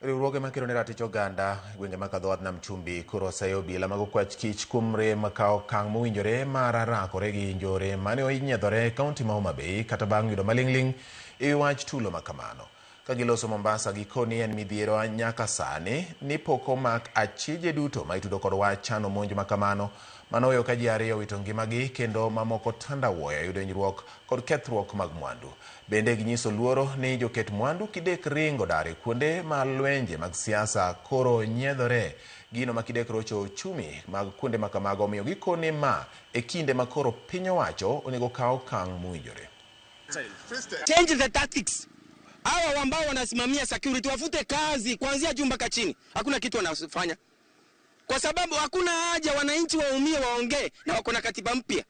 Riwruoge makelo ne ratich oganda gwenge ma kadhowath nam chumbi koro sayo obila mag okwach kich kuom rem kao okang' mowinjore mar rakore gi njore mane onyiedhore kaunti ma Homa Bay kata bang' yudo maling'ling' e wach tulo ma kamano. Ka giloso Mombasa gikoni en midhiero nyaka sani ni pok omak achije duto ma itudo kod wach chano monj ma kamano manoweyo ka ji ariyo wito ngimagi kendo mamoko tandawuoyo yudo hinyruok kod kethruok mag mwandu. Bende ginyiso luoro ni joket mwandu kidek ringo dare kuonde ma lwenje mag siasa koro nyiedhore, gino ma kidek rocho uchumi mag kuonde ma kamago omiyo gikoni ma e kinde ma koro piny owacho onego kaw okang' mowinjore. Change the tactics. Hawa ambao wanasimamia security wafute kazi kuanzia juu mpaka chini. Hakuna kitu wanafanya. Kwa sababu hakuna haja wananchi waumie waongee na wako na katiba mpya.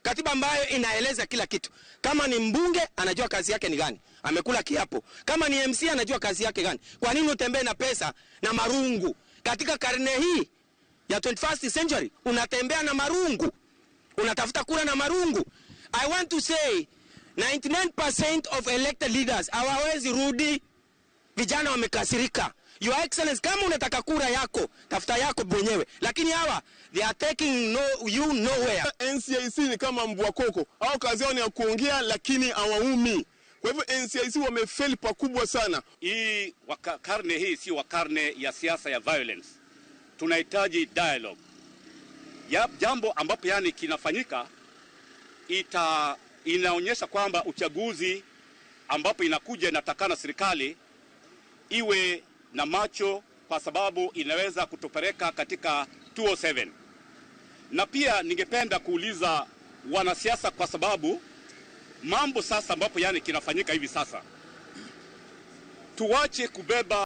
Katiba ambayo inaeleza kila kitu. Kama ni mbunge anajua kazi yake ni gani. Amekula kiapo. Kama ni MC anajua kazi yake gani. Kwa nini utembee na pesa na marungu? Katika karne hii ya 21st century unatembea na marungu. Unatafuta kura na marungu. I want to say 99% of elected leaders hawawezi rudi. Vijana wamekasirika. Your Excellency, kama unataka kura yako, tafuta yako mwenyewe. Lakini hawa, they are taking you nowhere. NCIC ni kama mbwa koko. Hao kazi yao ni ya kuongea lakini hawaumi. Kwa hivyo NCIC wamefeli pakubwa sana. Hii karne hii si karne ya siasa ya violence. Tunahitaji dialogue. Jambo ambapo yani kinafanyika inaonyesha kwamba uchaguzi ambapo inakuja inatakana serikali iwe na macho kwa sababu inaweza kutupeleka katika 207. Na pia ningependa kuuliza wanasiasa kwa sababu mambo sasa ambapo yani kinafanyika hivi sasa. Tuwache kubeba